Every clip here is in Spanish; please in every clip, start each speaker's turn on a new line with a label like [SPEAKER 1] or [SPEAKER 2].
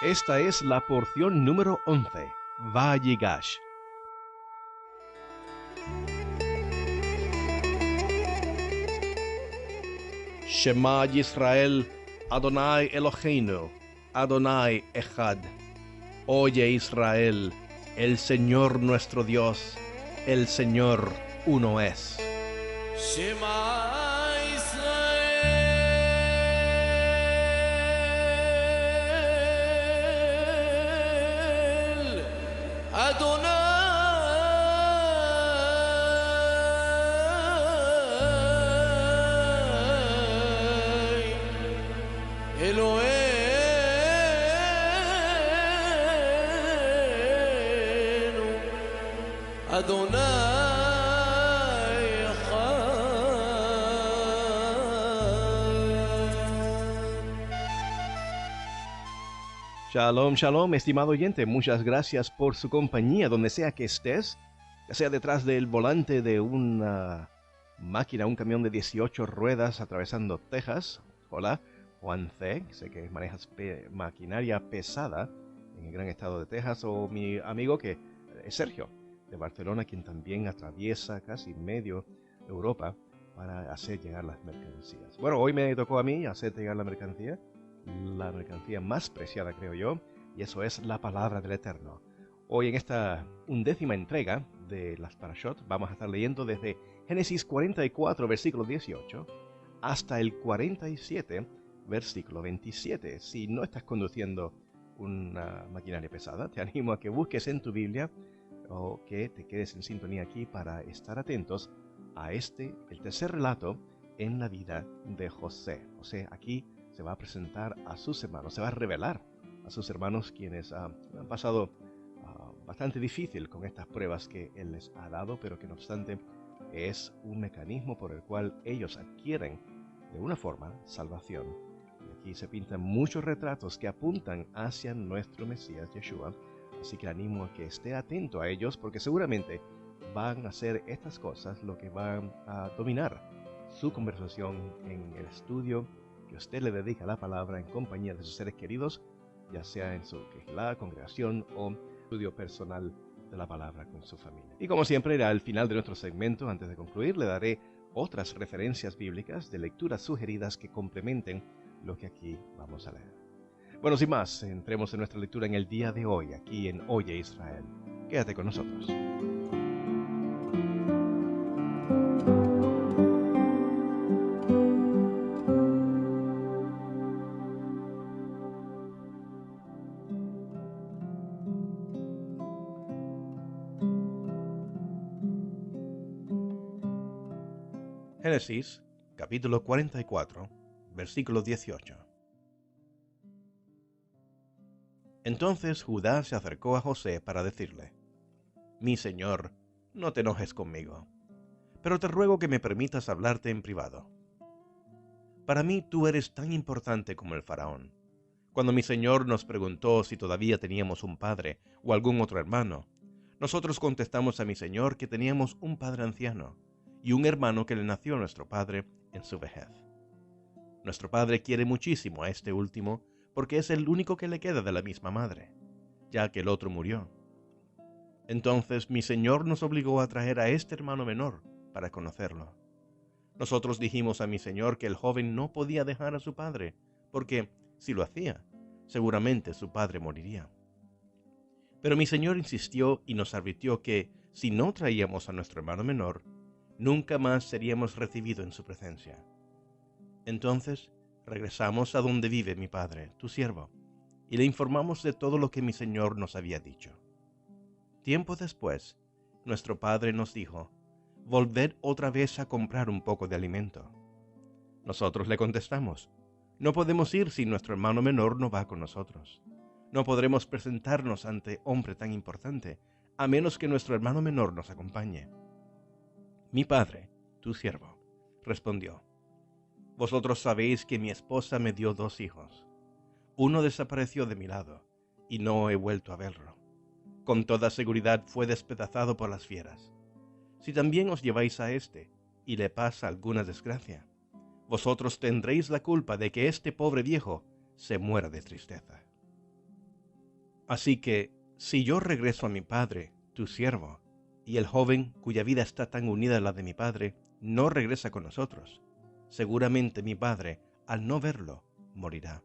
[SPEAKER 1] Esta es la porción número 11, Vayigash. Shema Yisrael, Adonai Eloheinu, Adonai Echad. Oye Israel, el Señor nuestro Dios, el Señor uno es.
[SPEAKER 2] Shema Israel, Adonai Eloheinu, Adonai
[SPEAKER 1] Shalom, shalom, estimado oyente, muchas gracias por su compañía, donde sea que estés, ya sea detrás del volante de una máquina, un camión de 18 ruedas atravesando Texas. Hola, Juan C., sé que manejas maquinaria pesada en el gran estado de Texas, o mi amigo que es Sergio, de Barcelona, quien también atraviesa casi medio Europa para hacer llegar las mercancías. Bueno, hoy me tocó a mí hacer llegar la mercancía más preciada, creo yo, y eso es la palabra del Eterno. Hoy en esta 11ª entrega de las Parashot vamos a estar leyendo desde Génesis 44, versículo 18, hasta el 47, versículo 27. Si no estás conduciendo una maquinaria pesada, te animo a que busques en tu Biblia o que te quedes en sintonía aquí para estar atentos a el tercer relato en la vida de José. José aquí se va a presentar a sus hermanos, se va a revelar a sus hermanos quienes han pasado bastante difícil con estas pruebas que él les ha dado, pero que no obstante es un mecanismo por el cual ellos adquieren de una forma salvación. Y aquí se pintan muchos retratos que apuntan hacia nuestro Mesías Yeshua, así que le animo a que esté atento a ellos porque seguramente van a hacer estas cosas lo que van a dominar su conversación en el estudio que usted le dedica a la palabra en compañía de sus seres queridos, ya sea en su congregación o estudio personal de la palabra con su familia. Y como siempre, al final de nuestro segmento, antes de concluir, le daré otras referencias bíblicas de lecturas sugeridas que complementen lo que aquí vamos a leer. Bueno, sin más, entremos en nuestra lectura en el día de hoy, aquí en Oye Israel. Quédate con nosotros. Génesis, capítulo 44, versículo 18. Entonces Judá se acercó a José para decirle: Mi señor, no te enojes conmigo, pero te ruego que me permitas hablarte en privado. Para mí tú eres tan importante como el faraón. Cuando mi señor nos preguntó si todavía teníamos un padre o algún otro hermano, nosotros contestamos a mi señor que teníamos un padre anciano y un hermano que le nació a nuestro padre en su vejez. Nuestro padre quiere muchísimo a este último porque es el único que le queda de la misma madre, ya que el otro murió. Entonces mi señor nos obligó a traer a este hermano menor para conocerlo. Nosotros dijimos a mi señor que el joven no podía dejar a su padre, porque si lo hacía, seguramente su padre moriría. Pero mi señor insistió y nos advirtió que, si no traíamos a nuestro hermano menor, nunca más seríamos recibidos en su presencia. Entonces regresamos a donde vive mi padre, tu siervo, y le informamos de todo lo que mi señor nos había dicho. Tiempo después, nuestro padre nos dijo: volved otra vez a comprar un poco de alimento. Nosotros le contestamos: no podemos ir si nuestro hermano menor no va con nosotros. No podremos presentarnos ante hombre tan importante, a menos que nuestro hermano menor nos acompañe. Mi padre, tu siervo, respondió: vosotros sabéis que mi esposa me dio 2 hijos. Uno desapareció de mi lado, y no he vuelto a verlo. Con toda seguridad fue despedazado por las fieras. Si también os lleváis a este, y le pasa alguna desgracia, vosotros tendréis la culpa de que este pobre viejo se muera de tristeza. Así que, si yo regreso a mi padre, tu siervo, y el joven cuya vida está tan unida a la de mi padre, no regresa con nosotros, seguramente mi padre, al no verlo, morirá,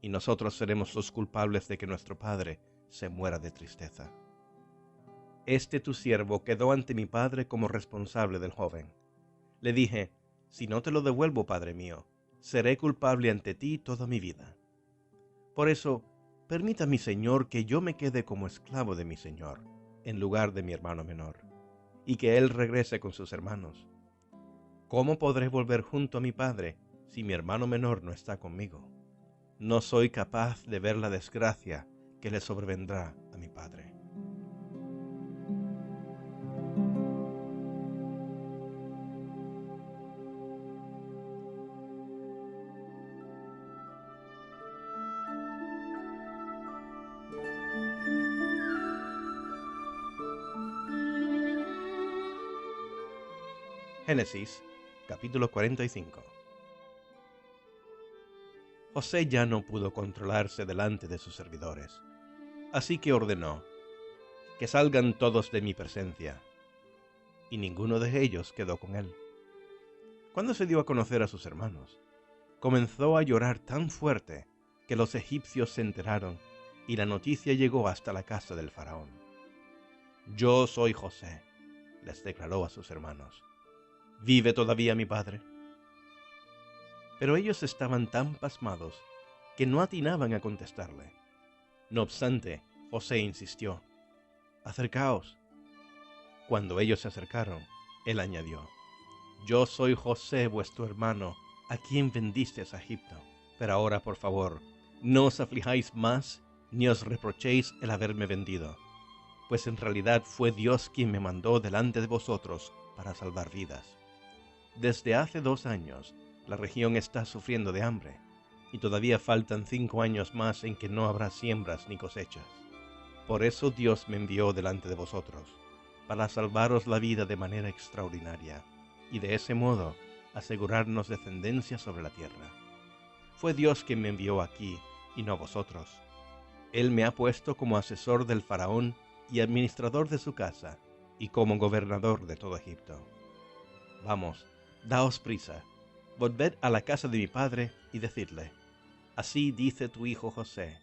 [SPEAKER 1] y nosotros seremos los culpables de que nuestro padre se muera de tristeza. Este tu siervo quedó ante mi padre como responsable del joven. Le dije, si no te lo devuelvo, padre mío, seré culpable ante ti toda mi vida. Por eso, permita mi señor que yo me quede como esclavo de mi señor, en lugar de mi hermano menor, y que él regrese con sus hermanos. ¿Cómo podré volver junto a mi padre si mi hermano menor no está conmigo? No soy capaz de ver la desgracia que le sobrevendrá a mi padre. Génesis, capítulo 45. José ya no pudo controlarse delante de sus servidores, así que ordenó, que salgan todos de mi presencia, y ninguno de ellos quedó con él. Cuando se dio a conocer a sus hermanos, comenzó a llorar tan fuerte que los egipcios se enteraron, y la noticia llegó hasta la casa del faraón. Yo soy José, les declaró a sus hermanos. ¿Vive todavía mi padre? Pero ellos estaban tan pasmados que no atinaban a contestarle. No obstante, José insistió, acercaos. Cuando ellos se acercaron, él añadió, yo soy José vuestro hermano, a quien vendisteis a Egipto. Pero ahora, por favor, no os aflijáis más, ni os reprochéis el haberme vendido, pues en realidad fue Dios quien me mandó delante de vosotros para salvar vidas. Desde hace 2 años, la región está sufriendo de hambre, y todavía faltan 5 años más en que no habrá siembras ni cosechas. Por eso Dios me envió delante de vosotros, para salvaros la vida de manera extraordinaria, y de ese modo asegurarnos descendencia sobre la tierra. Fue Dios quien me envió aquí, y no vosotros. Él me ha puesto como asesor del faraón y administrador de su casa, y como gobernador de todo Egipto. Vamos, daos prisa, volved a la casa de mi padre y decidle, así dice tu hijo José,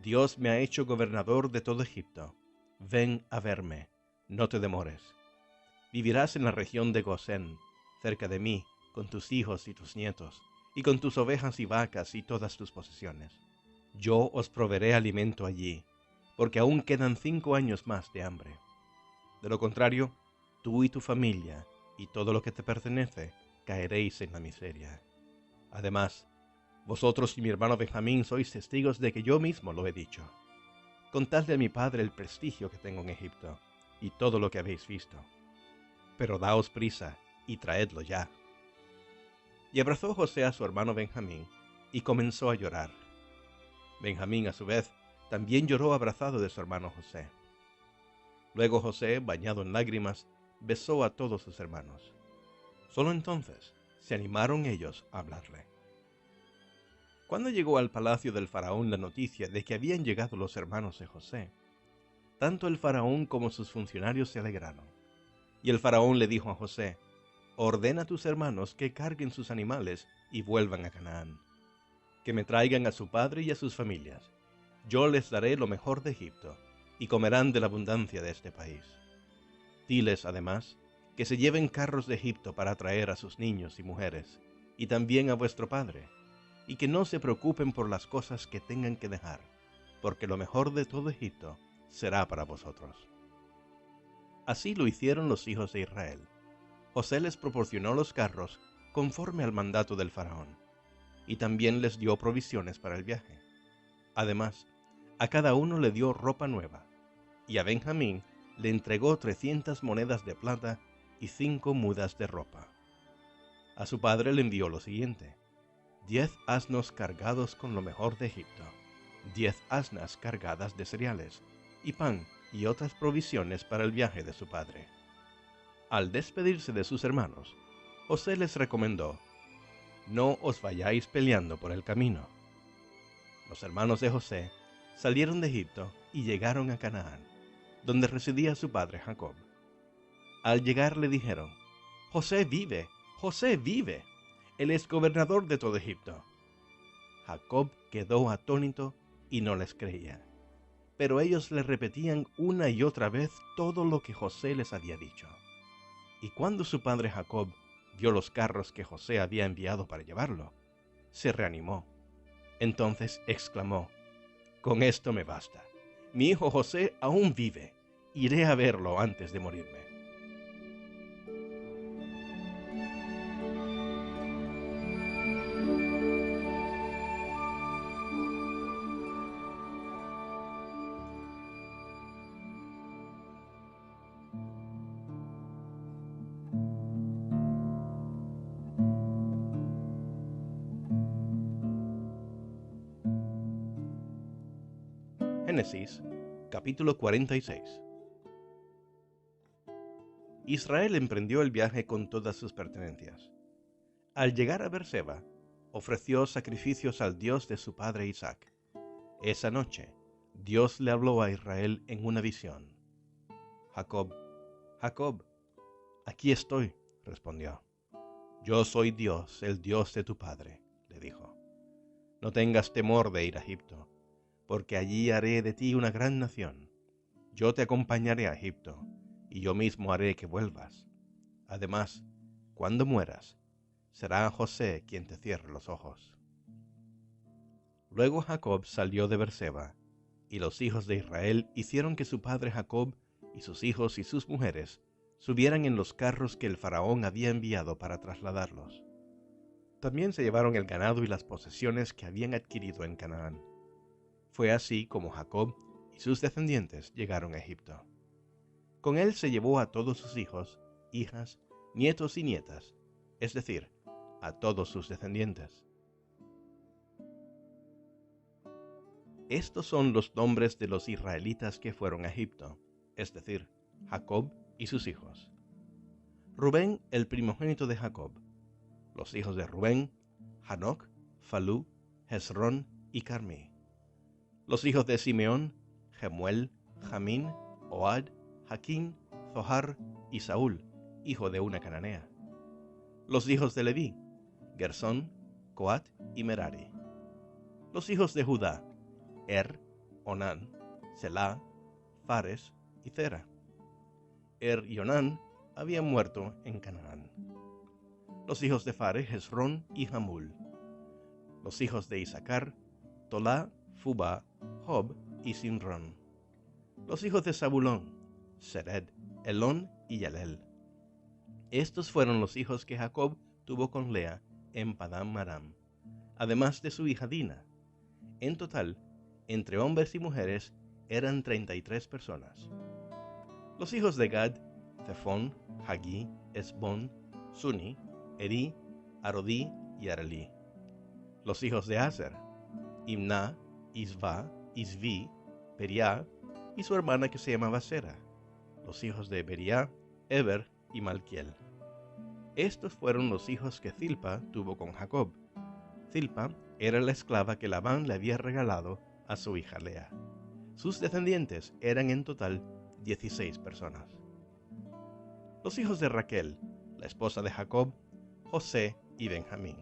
[SPEAKER 1] Dios me ha hecho gobernador de todo Egipto. Ven a verme, no te demores. Vivirás en la región de Gosén, cerca de mí, con tus hijos y tus nietos, y con tus ovejas y vacas y todas tus posesiones. Yo os proveeré alimento allí, porque aún quedan 5 años más de hambre. De lo contrario, tú y tu familia, y todo lo que te pertenece, caeréis en la miseria. Además, vosotros y mi hermano Benjamín sois testigos de que yo mismo lo he dicho. Contadle a mi padre el prestigio que tengo en Egipto, y todo lo que habéis visto. Pero daos prisa, y traedlo ya. Y abrazó José a su hermano Benjamín, y comenzó a llorar. Benjamín, a su vez, también lloró abrazado de su hermano José. Luego José, bañado en lágrimas, besó a todos sus hermanos. Solo entonces se animaron ellos a hablarle. Cuando llegó al palacio del faraón la noticia de que habían llegado los hermanos de José, tanto el faraón como sus funcionarios se alegraron. Y el faraón le dijo a José, ordena a tus hermanos que carguen sus animales y vuelvan a Canaán, que me traigan a su padre y a sus familias. Yo les daré lo mejor de Egipto, y comerán de la abundancia de este país. Diles, además, que se lleven carros de Egipto para traer a sus niños y mujeres, y también a vuestro padre, y que no se preocupen por las cosas que tengan que dejar, porque lo mejor de todo Egipto será para vosotros. Así lo hicieron los hijos de Israel. José les proporcionó los carros conforme al mandato del faraón, y también les dio provisiones para el viaje. Además, a cada uno le dio ropa nueva, y a Benjamín le entregó 300 monedas de plata y 5 mudas de ropa. A su padre le envió lo siguiente: 10 asnos cargados con lo mejor de Egipto, 10 asnas cargadas de cereales, y pan y otras provisiones para el viaje de su padre. Al despedirse de sus hermanos, José les recomendó: no os vayáis peleando por el camino. Los hermanos de José salieron de Egipto y llegaron a Canaán, donde residía su padre Jacob. Al llegar le dijeron: José vive, José vive, él es gobernador de todo Egipto. Jacob quedó atónito y no les creía, pero ellos le repetían una y otra vez todo lo que José les había dicho. Y cuando su padre Jacob vio los carros que José había enviado para llevarlo, se reanimó. Entonces exclamó: Con esto me basta. Mi hijo José aún vive. Iré a verlo antes de morirme. Génesis, capítulo 46. Israel emprendió el viaje con todas sus pertenencias. Al llegar a Beerseba, ofreció sacrificios al Dios de su padre Isaac. Esa noche, Dios le habló a Israel en una visión. Jacob, Jacob. Aquí estoy, respondió. Yo soy Dios, el Dios de tu padre, le dijo. No tengas temor de ir a Egipto, porque allí haré de ti una gran nación. Yo te acompañaré a Egipto, y yo mismo haré que vuelvas. Además, cuando mueras, será José quien te cierre los ojos. Luego Jacob salió de Beerseba, y los hijos de Israel hicieron que su padre Jacob y sus hijos y sus mujeres subieran en los carros que el faraón había enviado para trasladarlos. También se llevaron el ganado y las posesiones que habían adquirido en Canaán. Fue así como Jacob y sus descendientes llegaron a Egipto. Con él se llevó a todos sus hijos, hijas, nietos y nietas, es decir, a todos sus descendientes. Estos son los nombres de los israelitas que fueron a Egipto, es decir, Jacob y sus hijos. Rubén, el primogénito de Jacob. Los hijos de Rubén: Hanoc, Falú, Hezrón y Carmí. Los hijos de Simeón: Jemuel, Jamín, Ohad, Jaquín, Zohar y Saúl, hijo de una cananea. Los hijos de Leví: Gersón, Coat y Merari. Los hijos de Judá: Onán, Selá, Fares y Zera. Y Onán habían muerto en Canaán. Los hijos de Fares: Hezrón y Hamul. Los hijos de Isaacar: Tolá, Fubá, Job y Sinrón. Los hijos de Zabulón: Sered, Elón y Yalel. Estos fueron los hijos que Jacob tuvo con Lea en Padán Aram, además de su hija Dina. En total, entre hombres y mujeres, eran 33 personas. Los hijos de Gad: Zephón, Hagí, Esbón, Suni, Eri, Arodí y Arelí. Los hijos de Aser: Imná, Isva, Isví, Beriá y su hermana que se llamaba Sera. Los hijos de Beriá: Eber y Malquiel. Estos fueron los hijos que Zilpa tuvo con Jacob. Zilpa era la esclava que Labán le había regalado a su hija Lea. Sus descendientes eran en total 16 personas. Los hijos de Raquel, la esposa de Jacob: José y Benjamín.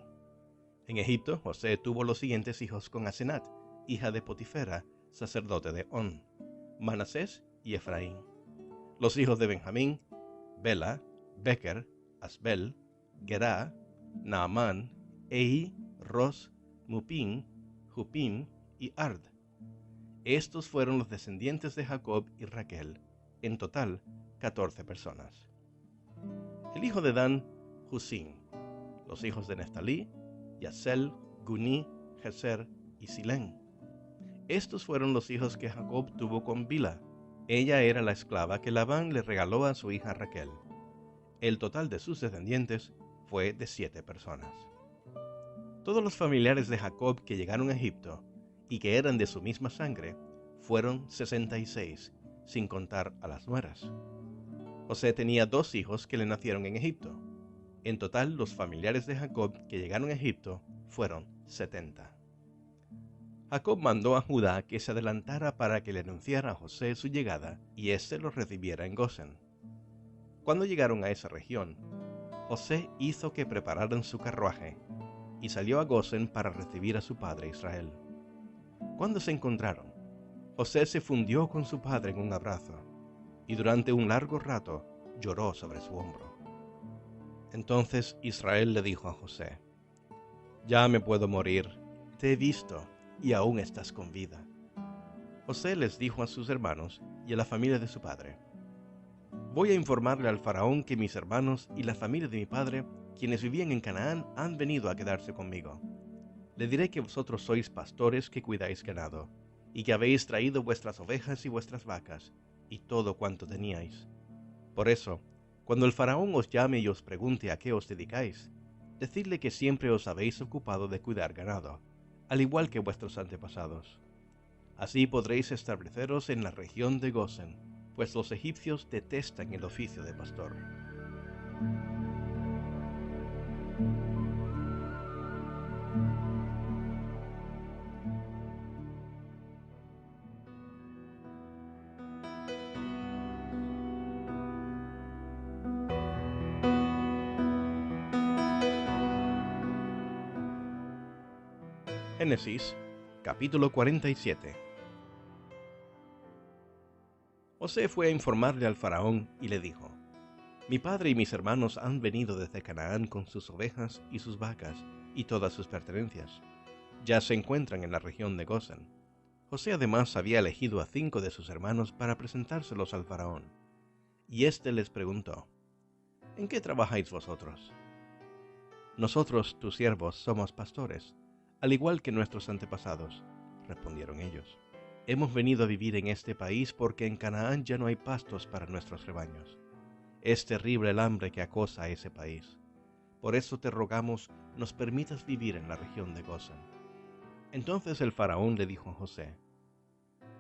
[SPEAKER 1] En Egipto, José tuvo los siguientes hijos con Asenat, hija de Potifera, sacerdote de On: Manasés y Efraín. Los hijos de Benjamín: Bela, Beker, Asbel, Gerá, Naamán, Ehi, Ros, Mupim, Jupim y Ard. Estos fueron los descendientes de Jacob y Raquel, en total 14 personas. El hijo de Dan: Husín. Los hijos de Neftalí: Yasel, Guní, Jeser y Silén. Estos fueron los hijos que Jacob tuvo con Bila. Ella era la esclava que Labán le regaló a su hija Raquel. El total de sus descendientes fue de 7 personas. Todos los familiares de Jacob que llegaron a Egipto y que eran de su misma sangre fueron 66, sin contar a las nueras. José tenía 2 hijos que le nacieron en Egipto. En total, los familiares de Jacob que llegaron a Egipto fueron 70. Jacob mandó a Judá que se adelantara para que le anunciara a José su llegada y éste lo recibiera en Gosén. Cuando llegaron a esa región, José hizo que prepararan su carruaje y salió a Gosén para recibir a su padre Israel. Cuando se encontraron, José se fundió con su padre en un abrazo y durante un largo rato lloró sobre su hombro. Entonces Israel le dijo a José: «Ya me puedo morir, te he visto y aún estás con vida». José les dijo a sus hermanos y a la familia de su padre: «Voy a informarle al faraón que mis hermanos y la familia de mi padre, quienes vivían en Canaán, han venido a quedarse conmigo. Le diré que vosotros sois pastores que cuidáis ganado, y que habéis traído vuestras ovejas y vuestras vacas, y todo cuanto teníais. Por eso, cuando el faraón os llame y os pregunte a qué os dedicáis, decidle que siempre os habéis ocupado de cuidar ganado, al igual que vuestros antepasados. Así podréis estableceros en la región de Gosén, pues los egipcios detestan el oficio de pastor». Génesis, capítulo 47. José fue a informarle al faraón y le dijo: «Mi padre y mis hermanos han venido desde Canaán con sus ovejas y sus vacas y todas sus pertenencias. Ya se encuentran en la región de Gosén». José además había elegido a 5 de sus hermanos para presentárselos al faraón. Y éste les preguntó: «¿En qué trabajáis vosotros?». «Nosotros, tus siervos, somos pastores, al igual que nuestros antepasados», respondieron ellos. «Hemos venido a vivir en este país porque en Canaán ya no hay pastos para nuestros rebaños. Es terrible el hambre que acosa a ese país. Por eso te rogamos nos permitas vivir en la región de Gosén». Entonces el faraón le dijo a José: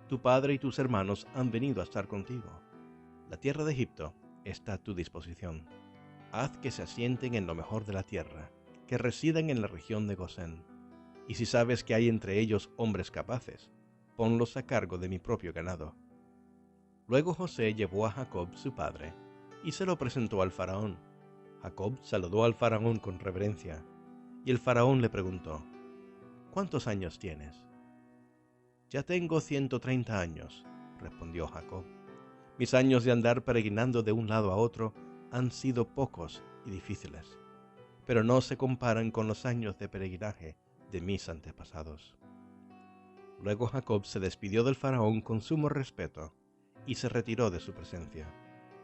[SPEAKER 1] «Tu padre y tus hermanos han venido a estar contigo. La tierra de Egipto está a tu disposición. Haz que se asienten en lo mejor de la tierra, que residan en la región de Gosén. Y si sabes que hay entre ellos hombres capaces, ponlos a cargo de mi propio ganado». Luego José llevó a Jacob su padre y se lo presentó al faraón. Jacob saludó al faraón con reverencia, y el faraón le preguntó: «¿Cuántos años tienes?». «Ya tengo 130 años», respondió Jacob. «Mis años de andar peregrinando de un lado a otro han sido pocos y difíciles, pero no se comparan con los años de peregrinaje de mis antepasados». Luego Jacob se despidió del faraón con sumo respeto y se retiró de su presencia.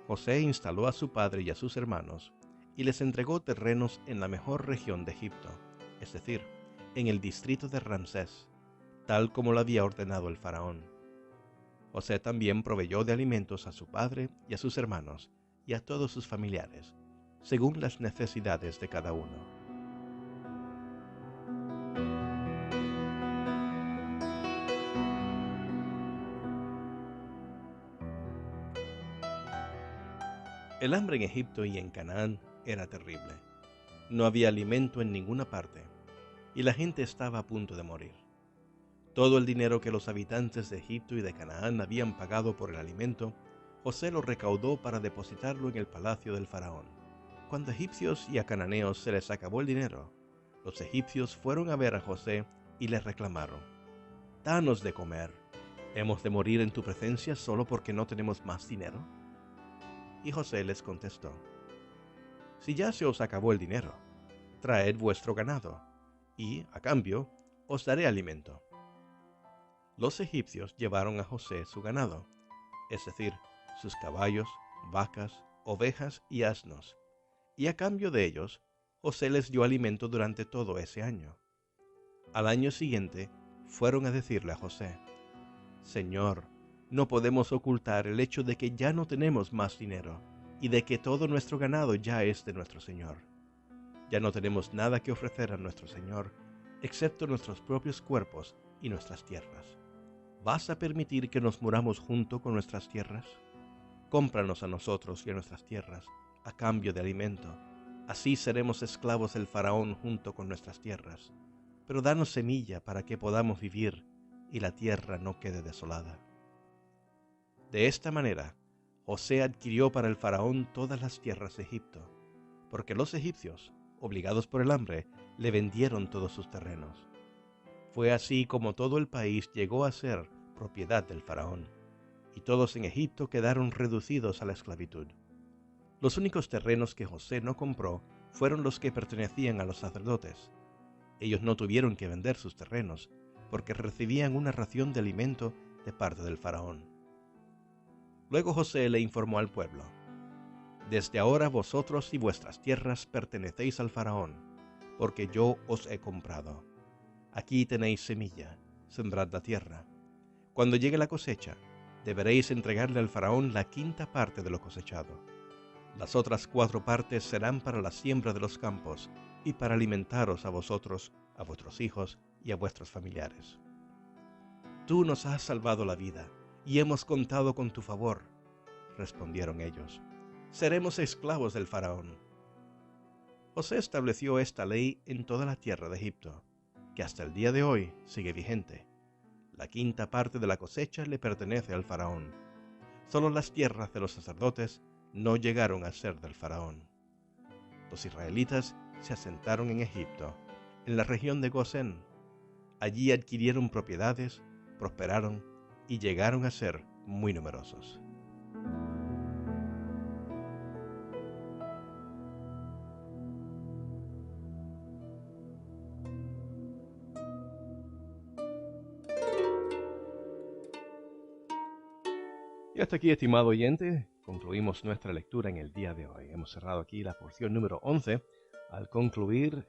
[SPEAKER 1] José instaló a su padre y a sus hermanos y les entregó terrenos en la mejor región de Egipto, es decir, en el distrito de Ramsés, tal como lo había ordenado el faraón. José también proveyó de alimentos a su padre y a sus hermanos y a todos sus familiares, según las necesidades de cada uno. El hambre en Egipto y en Canaán era terrible. No había alimento en ninguna parte, y la gente estaba a punto de morir. Todo el dinero que los habitantes de Egipto y de Canaán habían pagado por el alimento, José lo recaudó para depositarlo en el palacio del faraón. Cuando a egipcios y a cananeos se les acabó el dinero, los egipcios fueron a ver a José y le reclamaron: «Danos de comer. ¿Hemos de morir en tu presencia solo porque no tenemos más dinero?». Y José les contestó: «Si ya se os acabó el dinero, traed vuestro ganado, y, a cambio, os daré alimento». Los egipcios llevaron a José su ganado, es decir, sus caballos, vacas, ovejas y asnos, y a cambio de ellos, José les dio alimento durante todo ese año. Al año siguiente, fueron a decirle a José: «Señor, no podemos ocultar el hecho de que ya no tenemos más dinero y de que todo nuestro ganado ya es de nuestro señor. Ya no tenemos nada que ofrecer a nuestro señor, excepto nuestros propios cuerpos y nuestras tierras. ¿Vas a permitir que nos muramos junto con nuestras tierras? Cómpranos a nosotros y a nuestras tierras a cambio de alimento. Así seremos esclavos del faraón junto con nuestras tierras. Pero danos semilla para que podamos vivir y la tierra no quede desolada. De esta manera, José adquirió para el faraón todas las tierras de Egipto, porque los egipcios, obligados por el hambre, le vendieron todos sus terrenos. Fue así como todo el país llegó a ser propiedad del faraón, y todos en Egipto quedaron reducidos a la esclavitud. Los únicos terrenos que José no compró fueron los que pertenecían a los sacerdotes. Ellos no tuvieron que vender sus terrenos, porque recibían una ración de alimento de parte del faraón. Luego José le informó al pueblo: «Desde ahora vosotros y vuestras tierras pertenecéis al faraón, porque yo os he comprado. Aquí tenéis semilla, sembrad la tierra. Cuando llegue la cosecha, deberéis entregarle al faraón la quinta parte de lo cosechado. Las otras 4 partes serán para la siembra de los campos y para alimentaros a vosotros, a vuestros hijos y a vuestros familiares. Tú nos has salvado la vida y hemos contado con tu favor», respondieron ellos. «Seremos esclavos del faraón». José estableció esta ley en toda la tierra de Egipto, que hasta el día de hoy sigue vigente. La quinta parte de la cosecha le pertenece al faraón. Solo las tierras de los sacerdotes no llegaron a ser del faraón. Los israelitas se asentaron en Egipto, en la región de Gosén. Allí adquirieron propiedades, prosperaron y llegaron a ser muy numerosos. Y hasta aquí, estimado oyente, concluimos nuestra lectura en el día de hoy. Hemos cerrado aquí la porción número 11 al concluir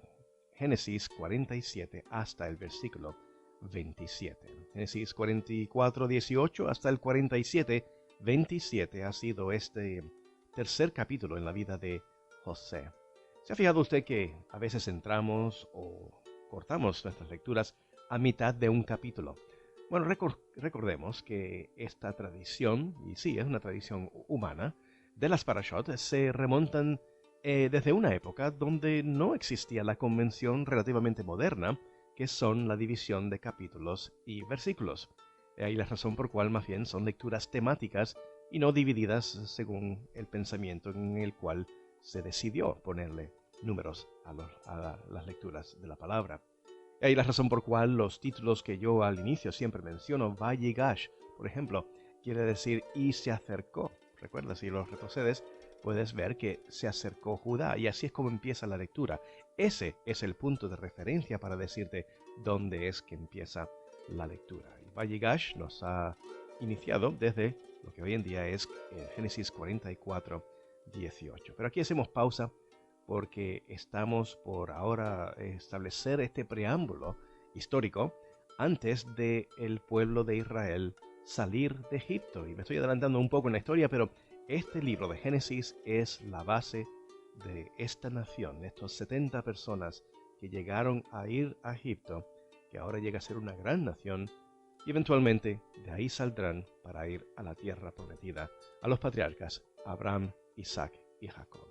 [SPEAKER 1] Génesis 47 hasta el versículo 27. Génesis 44, 18 hasta el 47, 27 ha sido este tercer capítulo en la vida de José. ¿Se ha fijado usted que a veces entramos o cortamos nuestras lecturas a mitad de un capítulo? Bueno, recordemos que esta tradición, y sí, es una tradición humana, de las parashot se remontan desde una época donde no existía la convención relativamente moderna, que son la división de capítulos y versículos. Ahí la razón por cual más bien son lecturas temáticas y no divididas según el pensamiento en el cual se decidió ponerle números a las lecturas de la palabra. Hay la razón por cual los títulos que yo al inicio siempre menciono, Vayigash, por ejemplo, quiere decir y se acercó. Recuerda, si los retrocedes, puedes ver que se acercó Judá, y así es como empieza la lectura. Ese es el punto de referencia para decirte dónde es que empieza la lectura. Y Vayigash nos ha iniciado desde lo que hoy en día es Génesis 44, 18. Pero aquí hacemos pausa, porque estamos por ahora establecer este preámbulo histórico antes de el pueblo de Israel salir de Egipto. Y me estoy adelantando un poco en la historia, pero este libro de Génesis es la base de esta nación, de estos 70 personas que llegaron a ir a Egipto, que ahora llega a ser una gran nación, y eventualmente de ahí saldrán para ir a la tierra prometida, a los patriarcas Abraham, Isaac y Jacob.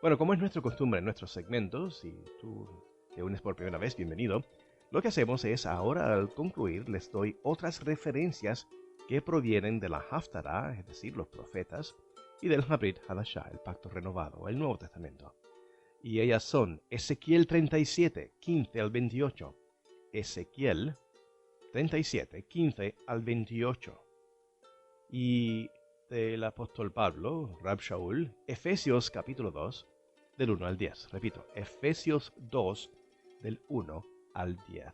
[SPEAKER 1] Bueno, como es nuestra costumbre en nuestros segmentos, si tú te unes por primera vez, bienvenido. Lo que hacemos es, ahora al concluir, les doy otras referencias que provienen de la Haftarah, es decir, los profetas, y del Habrit Hadashah, el pacto renovado, el Nuevo Testamento. Y ellas son Ezequiel 37, 15 al 28. Ezequiel 37, 15 al 28. Y del apóstol Pablo, Rab Shaul, Efesios capítulo 2, del 1 al 10. Repito, Efesios 2, del 1 al 10.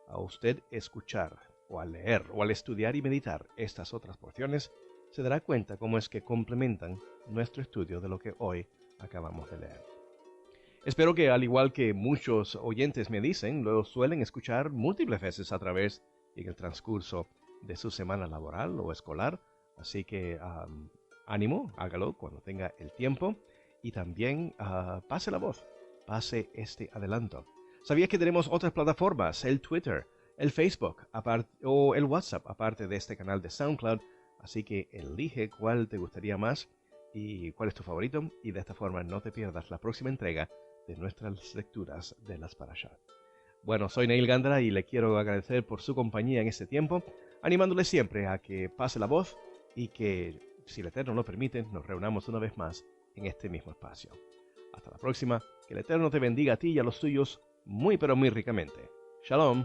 [SPEAKER 1] A usted escuchar, o al leer, o al estudiar y meditar estas otras porciones, se dará cuenta cómo es que complementan nuestro estudio de lo que hoy acabamos de leer. Espero que, al igual que muchos oyentes me dicen, lo suelen escuchar múltiples veces a través y en el transcurso de su semana laboral o escolar. Así que ánimo, hágalo cuando tenga el tiempo, y también pase la voz, pase este adelanto. ¿Sabías que tenemos otras plataformas? El Twitter, el Facebook o el WhatsApp, aparte de este canal de SoundCloud. Así que elige cuál te gustaría más y cuál es tu favorito, y de esta forma no te pierdas la próxima entrega de nuestras lecturas de las Parashot. Bueno, soy Neil Gandra y le quiero agradecer por su compañía en este tiempo, animándole siempre a que pase la voz y que, si el Eterno lo permite, nos reunamos una vez más en este mismo espacio. Hasta la próxima, que el Eterno te bendiga a ti y a los tuyos muy pero muy ricamente. Shalom.